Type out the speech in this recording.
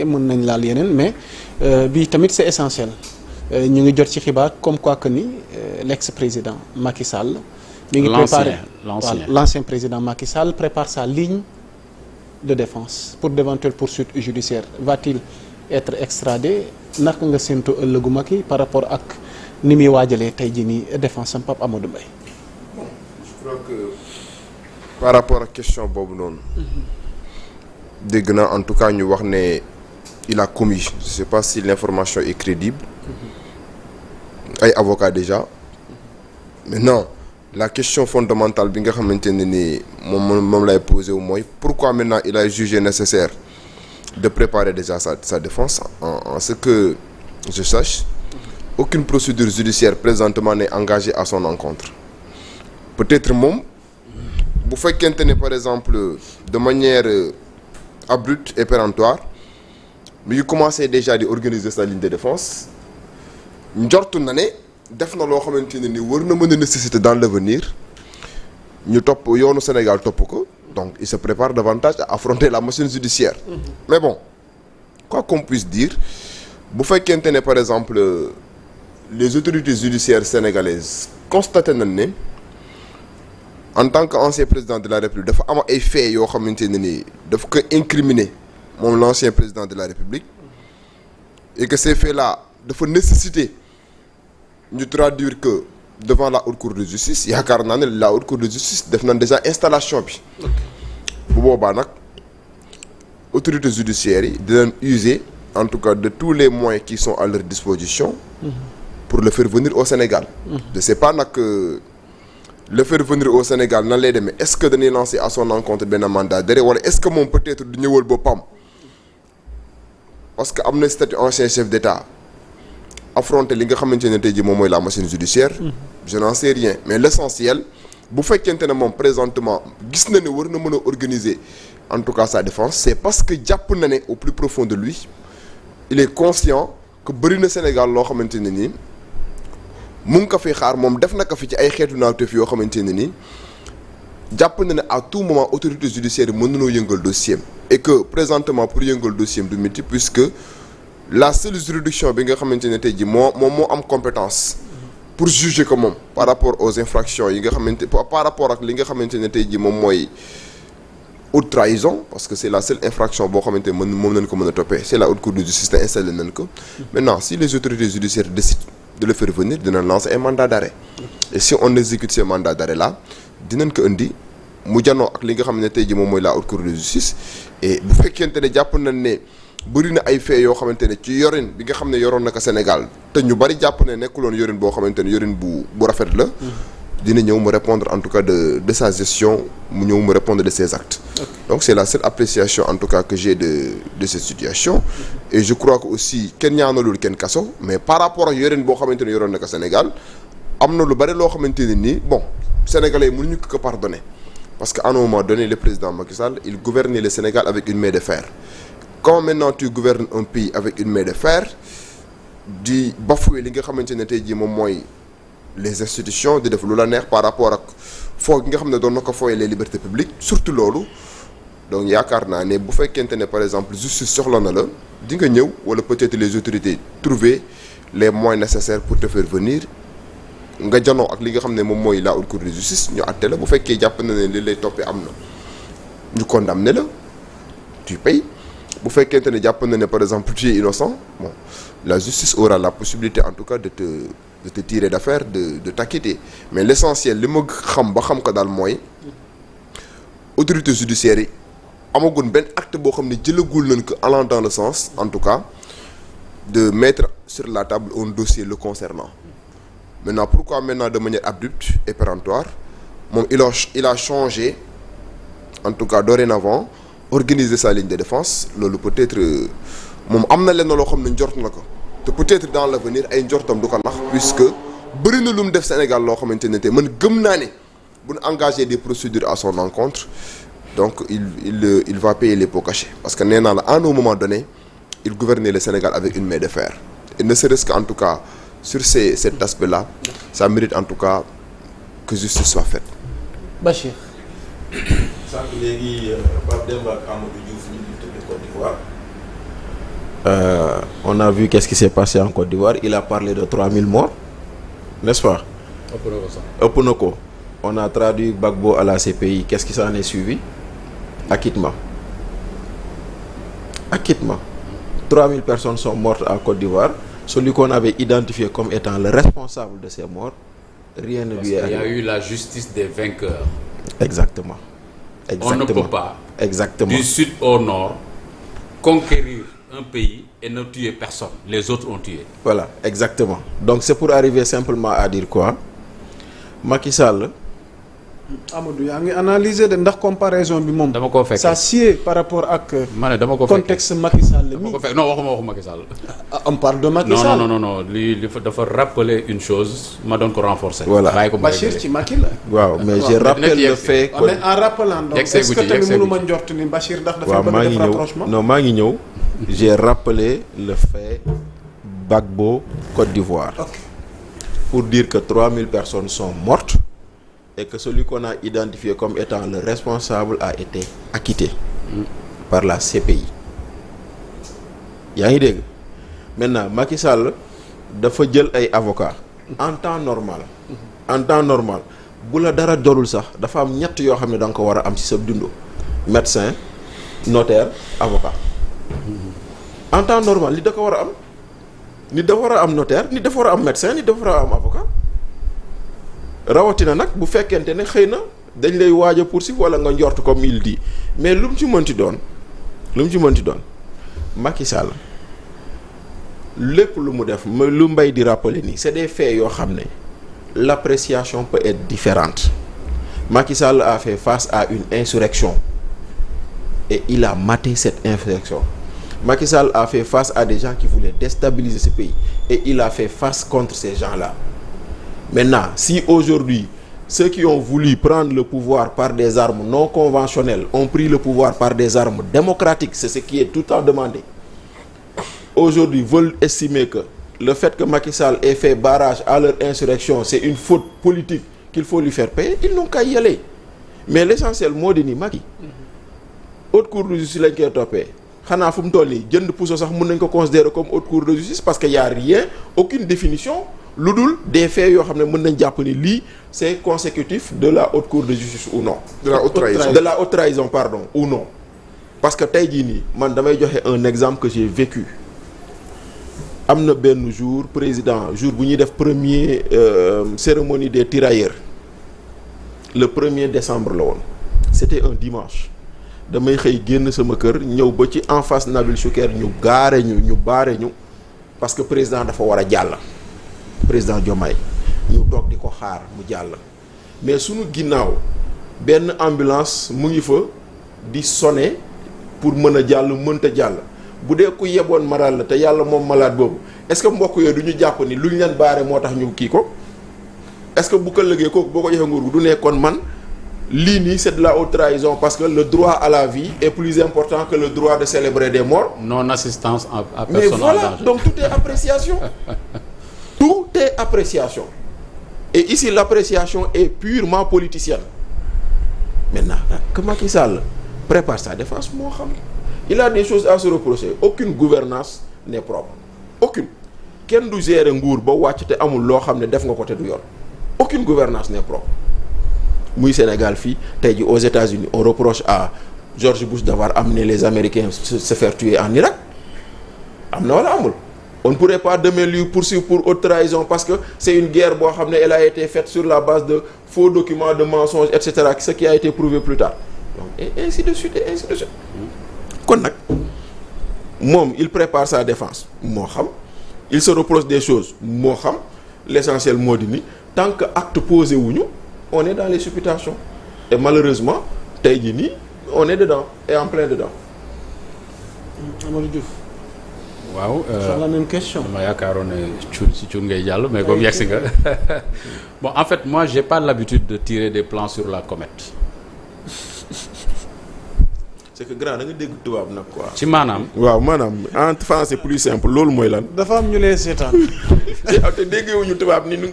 après mën nañ laal yeneen mais bii tamit c'est essentiel ñu ngi jot ci xibaar comme quoi que ni l'ex-président Macky Sall. mi ngi préparé l'ancien président Macky Sall prépare sa ligne de défense pour d'éventuelles poursuites judiciaires va-t-il être extradé naka nga séntu ëllëgu Macky par rapport ak ni muy waajalee tey jii nii défense am Pape Amadou Mbaye. Bon, je crois que par rapport ak question boobu noonu. dégg naa en tout cas ñu wax ne il a commis je sais pas si l'information est crédible. ay avocats déjà. maintenant la question fondamentale bi nga xamante ne ni moom lay posé wu mooy pourquoi maintenant il a jugé nécessaire de préparer déjà sa défense en ce que je sache aucune procédure judiciaire présentement n'est engagée à son encontre peut-être moom bu fekkente ne par exemple de manière abrupte et péremptoire mi ngi commencé déjà di organiser sa ligne de défense njortu na ne def na loo xamante ne ni war na mën a nécessiter dans l'avenir ñu topp yoonu Sénégal topp ko donc il se prépare davantage à affronter la machine judiciaire. Mais bon quoi qu'on puisse dire bu fekkente ne par exemple les autorités judiciaires sénégalaises constaté nañ ne en tant qu'ancien président de la République dafa am ay faits yoo xamante ne ni daf ko incriminer moom l'ancien président de la République et que ces faits-là dafa nécessiter ñu traduire que devant la haute cour de justice yaakaar naa ne la haute cour de justice def nañ déjà installation bi bu boobaa nag autorités judiciaires yi dinañ user en tout cas de tous les moyens qui sont à leur disposition pour le faire venir au Sénégal je sais pas nag le faire venir au Sénégal nan lay demee est-ce que dañuy lancer à son encontre benn mandat d'arrêt wala est-ce que moom peut-être du ñëwal boppam parce que am na statut ancien chef d'État affronter li nga xamante ne tey jii moom mooy la machine judiciaire je n'en sais rien mais l'essentiel bu fekkente ne moom présentement gis na ne war na mën a organiser en tout cas sa défense c'est parce que jàpp na ne au plus profond de lui il est conscient que bëri na Sénégal loo xamante ne nii mu ngi ko fi xaar moom def na ko fi ci ay xeetu naawteef yoo xamante ne nii jàpp na ne à tout moment autorité judiciaire yi mën nañoo yëngal dossier et que présentement pour yëngal dossier du métier puisque la seule juridiction bi nga xamante ne tey jii moo am compétence pour juger que moom par rapport aux infractions yi nga xamante par rapport ak li nga xamante ne tey jii moom mooy haute trahison parce que c'est la seule infraction boo xamante ne moom nañ ko mën a toppee c'est la haute cour de justice te installé nañ ko maintenant si les autorités judiciaires décident de le faire venir dinañ lancer un mandat d'arrêt et si on exécute ces mandats d'arrêt là dinañ ko indi mu janoo ak li nga xam ne tey jii moom mooy la haute cour de justice et bu fekkente ne jàpp nañ ne bëri na ay faits yoo xamante ne ci yorin bi nga xam ne yoroon na ko Sénégal te ñu bari jàpp ne nekkuloon yorin boo xamante ne yorin bu rafet la dina ñëw mu répondre en tout cas de sa gestion mu ñëw mu répondre de ses actes donc c'est la seule appréciation en tout cas que j'ai de cette situation et je crois que aussi kenn ñaanalul kenn kaso mais par rapport ak yorin boo xamante ne yoroon na ko Sénégal am na lu bari loo xamante ne nii bon sénégalais mënuñu ko pardonner parce que à un moment donné le président Macky Sall il gouvernait le Sénégal avec une main de fer quand maintenant tu gouvernes un pays avec une main de fer di bafouer li nga xamante ne tey jii moom mooy les institutions di def lu la neex par rapport ak foo gi nga xam ne doon na ko fooyee les libertés publiques surtout loolu donc yaakaar naa ne bu fekkente ne par exemple justice soxla na la di nga ñëw wala peut-être les autorités trouver les moyens nécessaires pour te faire venir nga janoo ak li nga xam ne moom mooy la haute cour de justice ñu àtte la bu fekkee jàpp na ne li lay toppee am na ñu condamné la tu payes bu fekkente ne jàpp na ne par exemple tu es innocent bon la justice aura la possibilité en tout cas de te tirer d'affaire de t'acquitter mais l'essentiel li ma xam ba xam ko daal mooy autorité judiciaire yi amagun benn acte boo xam ne jëlagul nañ ko allant dans le sens en tout cas de mettre sur la table un dossier le concernant maintenant pourquoi maintenant de manière abrupte et péremptoire moom il a changé en tout cas dorénavant organiser sa ligne de défense loolu peut-être moom am na lenn loo xam ne njort na ko te peut-être dans l'avenir ay njortam du ko nax puisque bëri na lu mu def Sénégal loo xamante ne te man gëm naa ne bu ñu engagé des procédures à son encontre donc il va payer les pots cachés parce que nee naa la à un moment donné il gouvernait le Sénégal avec une main de fer et ne serait-ce qu'en tout cas sur cet aspect-là ça mérite en tout cas que justice soit faite. Bachir. sànq léegi Pape Demba ak Amadou Diouf ñu ngi tëdd Côte d'Ivoire On a vu qu'est-ce qui s'est passé en Côte d'Ivoire. Il a parlé de 3000 morts, n'est-ce pas? ëpp na ko. On a traduit Gbagbo à la CPI. Qu'est-ce qui s'en est suivi? Acquittement. 3000 personnes sont mortes en Côte d'Ivoire. Celui qu'on avait identifié comme étant le responsable de ces morts, rien ne lui est arrivé. Il y a eu la justice des vainqueurs. Exactement. On ne peut pas, Exactement. du sud au nord, conquérir un pays et ne tuer personne. Les autres ont tué. Voilà, exactement. Donc c'est pour arriver simplement à dire quoi? Macky Sall. Amadou yaa ngi analyser de ndax comparaison bi moom. dama koo fekk ça sied par rapport ak. ma ne dama ko fekk contexte Macky Sall mi. dama ko fekk non waxu Macky Sall. On parle de Macky Sall. non lii dafa rappeler une chose ma doon ko renforcer. Voilà Bachir ci Macky la. waaw mais je rappelle le fait que. mais en rappelant donc est-ce que tamit mënu ma njort ni Bachir ndax dafa bëgg def rapprochement. non maa ngi ñëw. J'ai rappelé le fait Gbagbo Côte d'Ivoire. Okay. Pour dire que 3000 personnes sont mortes et que celui qu'on a identifié comme étant le responsable a été acquitté par la CPI. yaa ngi dégg maintenant Macky Sall dafa jël ay avocats en temps normal bu la dara dorul sax dafa am ñett yoo xam ne da nga ko war a am ci sa dundu médecin notaire avocat en temps normal li da ko war a am nit dafa war a am notaire nit dafa war a am médecin nit dafa war a am avocat rawatina nag bu fekkente ne xëy na dañ lay waaj a poursuivre wala nga njort comme il dit mais lu mu ci mënti doon Macky Sall lépp lu mu def lu mbay di rappeler nii c'est des faits yoo xam ne l'appréciation peut être différente. Macky Sall a fait face à une insurrection et il a maté cette insurrection. Macky Sall a fait face à des gens qui voulaient déstabiliser ce pays et il a fait face contre ces gens-là. Maintenant, si aujourd'hui ceux qui ont voulu prendre le pouvoir par des armes non conventionnelles ont pris le pouvoir par des armes démocratiques, c'est ce qui est tout le temps demandé, aujourd'hui veulent estimer que le fait que Macky Sall ait fait barrage à leur insurrection, c'est une faute politique qu'il faut lui faire payer, ils n'ont qu'à y aller. Mais l'essentiel moo di ni Macky haute cour de justice lañ koy toppee xanaa fu mu toll nii jënd puso sax mën nañ ko considérer comme haute cour de justice parce que y a rien, aucune définition lu dul des faits yoo xam ne mën nañ jàpp ni lii c'est consécutif de la haute cour de justice ou non. de la haute trahison pardon ou non. Parce que tey jii nii man damay joxe un exemple que j'ai vécu. Am na benn jour jour bu ñuy def premier cérémonie des tirailleurs le 1er décembre la woon c'était un dimanche damay xëy génn sama kër ñëw ba ci en face Nabil Choucair ñu baare ñu parce que président dafa war a jàll président Diomaye ñu toog di ko xaar mu jàll mais suñu ginnaaw benn ambulance mu ngi fa di sonner pour mën a jàll mënta jàll bu dee ku yeboon malade la te yàlla moom malade boobu est-ce que mbokk yooyu du ñu jàpp ni lu ñu leen baare moo tax ñu kii ko est-ce que bu ko lëgee kooku boo ko joxee nguur du nekkoon man lii nii c'est de la haute trahison parce que le droit à la vie est plus important que le droit de célébrer des morts. Non assistance à personne. Mais voilà, donc tout est appréciation. Tout est appréciation. Et ici l'appréciation est purement politicienne. Maintenant que Macky Sall prépare sa défense moo xam. Il a des choses à se reprocher. Aucune gouvernance n'est propre. Aucune. Kenn du gérer nguur ba wàcc te amul loo xam ne def nga ko te du yoon. Aucune gouvernance n'est propre. Muy Sénégal fii tey jii aux États-Unis on reproche à George Bush d'avoir amené les Américains se faire tuer en Irak. Am na wala amul. On ne pourrait pas demain lui poursuivre pour haute trahison parce que c'est une guerre boo xam ne elle a été faite sur la base de faux documents, de mensonges, etc. Ce qui a été prouvé plus tard. Donc, et ainsi de suite et ainsi de suite. Kon nag moom il prépare sa défense moo xam il se reproche des choses moo xam l'essentiel moo di ni tant que acte posé wuñu on est dans les supputations et malheureusement tey jii nii on est dedans et en plein dedans. Amadou Diouf. waaw sur la même question. dama yaakaaroon ne si cuun ngay jàll mais comme yegsi nga bon en fait moi j'ai pas l'habitude de tirer des plans sur la comète. C'est que grand da nga dégg tubaab nag quoi. ci maanaam. waaw maanaam en français plus simple loolu mooy lan. dafa am ñu lay seetaan. te déggewuñu tubaab ni nu ko